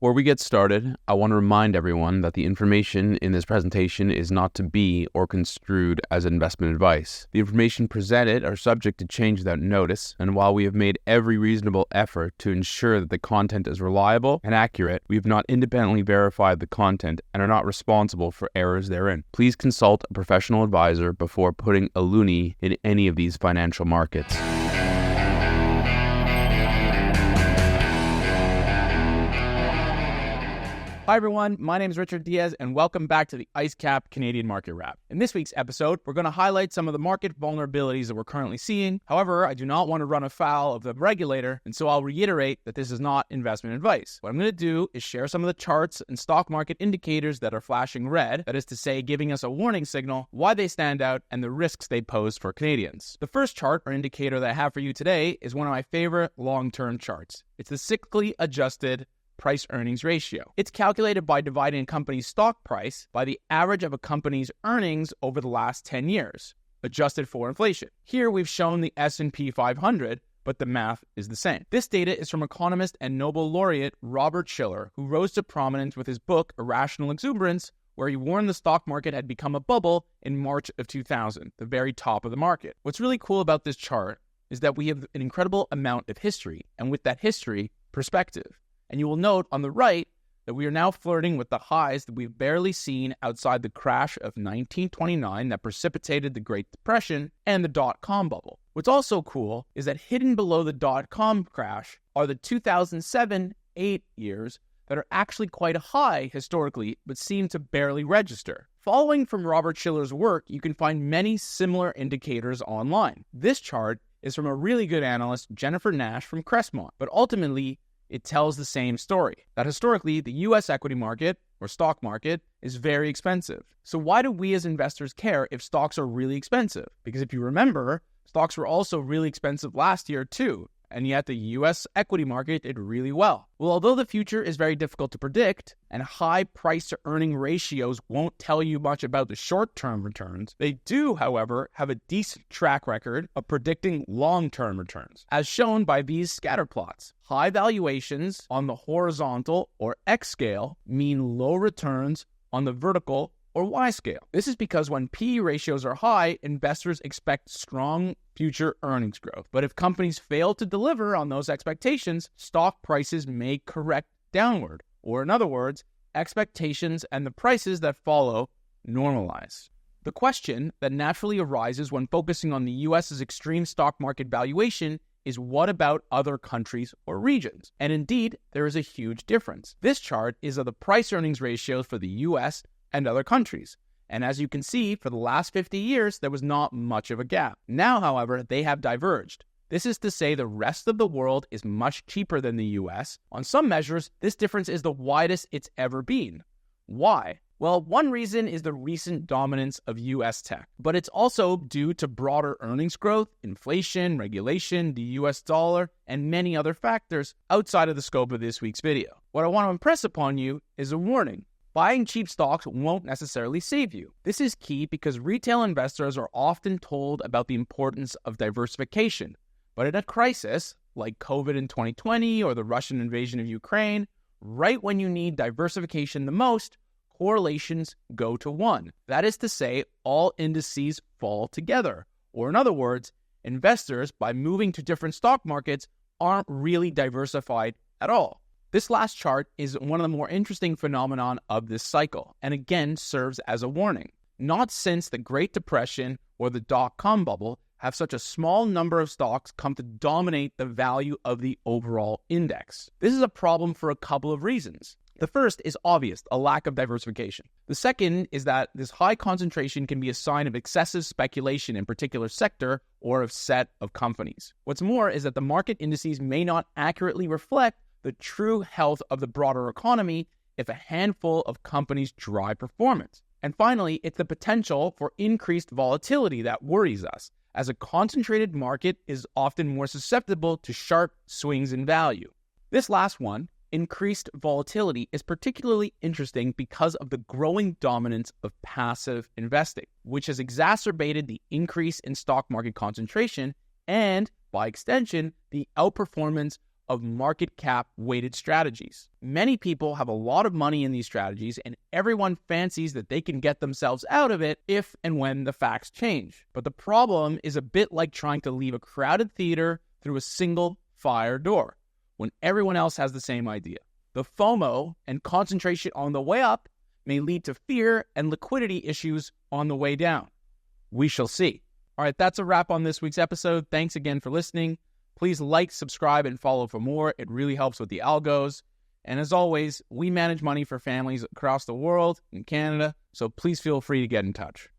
Before we get started, I want to remind everyone that the information in this presentation is not to be or construed as investment advice. The information presented are subject to change without notice, and while we have made every reasonable effort to ensure that the content is reliable and accurate, we have not independently verified the content and are not responsible for errors therein. Please consult a professional advisor before putting a loonie in any of these financial markets. Hi everyone, my name is Richard Diaz and welcome back to the IceCap Canadian Market Wrap. In this week's episode, we're going to highlight some of the market vulnerabilities that we're currently seeing. However, I do not want to run afoul of the regulator, and so I'll reiterate that this is not investment advice. What I'm going to do is share some of the charts and stock market indicators that are flashing red, that is to say, giving us a warning signal, why they stand out, and the risks they pose for Canadians. The first chart or indicator that I have for you today is one of my favorite long-term charts. It's the cyclically adjusted price-earnings ratio. It's calculated by dividing a company's stock price by the average of a company's earnings over the last 10 years, adjusted for inflation. Here we've shown the S&P 500, but the math is the same. This data is from economist and Nobel laureate Robert Shiller, who rose to prominence with his book Irrational Exuberance, where he warned the stock market had become a bubble in March of 2000, the very top of the market. What's really cool about this chart is that we have an incredible amount of history, and with that history, perspective. And you will note on the right that we are now flirting with the highs that we've barely seen outside the crash of 1929 that precipitated the Great Depression and the dot-com bubble. What's also cool is that hidden below the dot-com crash are the 2007-8 years that are actually quite high historically, but seem to barely register. Following from Robert Shiller's work, you can find many similar indicators online. This chart is from a really good analyst, Jennifer Nash from Crestmont, but ultimately, it tells the same story, that historically, the U.S. equity market, or stock market, is very expensive. So why do we as investors care if stocks are really expensive? Because if you remember, stocks were also really expensive last year too, and yet the U.S. equity market did really well. Well, although the future is very difficult to predict, and high price-to-earning ratios won't tell you much about the short-term returns, they do, however, have a decent track record of predicting long-term returns, as shown by these scatter plots. High valuations on the horizontal or X scale mean low returns on the vertical or Y scale. This is because when PE ratios are high, investors expect strong future earnings growth. But if companies fail to deliver on those expectations, stock prices may correct downward. Or in other words, expectations and the prices that follow normalize. The question that naturally arises when focusing on the US's extreme stock market valuation is what about other countries or regions? And indeed, there is a huge difference. This chart is of the price-earnings ratios for the US and other countries. And as you can see, for the last 50 years, there was not much of a gap. Now, however, they have diverged. This is to say the rest of the world is much cheaper than the US. On some measures, this difference is the widest it's ever been. Why? Well, one reason is the recent dominance of US tech, but it's also due to broader earnings growth, inflation, regulation, the US dollar, and many other factors outside of the scope of this week's video. What I want to impress upon you is a warning. Buying cheap stocks won't necessarily save you. This is key because retail investors are often told about the importance of diversification. But in a crisis, like COVID in 2020 or the Russian invasion of Ukraine, right when you need diversification the most, correlations go to 1. That is to say, all indices fall together. Or in other words, investors, by moving to different stock markets, aren't really diversified at all. This last chart is one of the more interesting phenomenon of this cycle, and again serves as a warning. Not since the Great Depression or the dot-com bubble have such a small number of stocks come to dominate the value of the overall index. This is a problem for a couple of reasons. The first is obvious, a lack of diversification. The second is that this high concentration can be a sign of excessive speculation in a particular sector or a set of companies. What's more is that the market indices may not accurately reflect the true health of the broader economy if a handful of companies drive performance. And finally, it's the potential for increased volatility that worries us, as a concentrated market is often more susceptible to sharp swings in value. This last one, increased volatility, is particularly interesting because of the growing dominance of passive investing, which has exacerbated the increase in stock market concentration and, by extension, the outperformance of market cap weighted strategies. Many people have a lot of money in these strategies, and everyone fancies that they can get themselves out of it if and when the facts change. But the problem is a bit like trying to leave a crowded theater through a single fire door when everyone else has the same idea. The FOMO and concentration on the way up may lead to fear and liquidity issues on the way down. We shall see. All right, that's a wrap on this week's episode. Thanks again for listening. Please like, subscribe, and follow for more. It really helps with the algos. And as always, we manage money for families across the world in Canada, so please feel free to get in touch.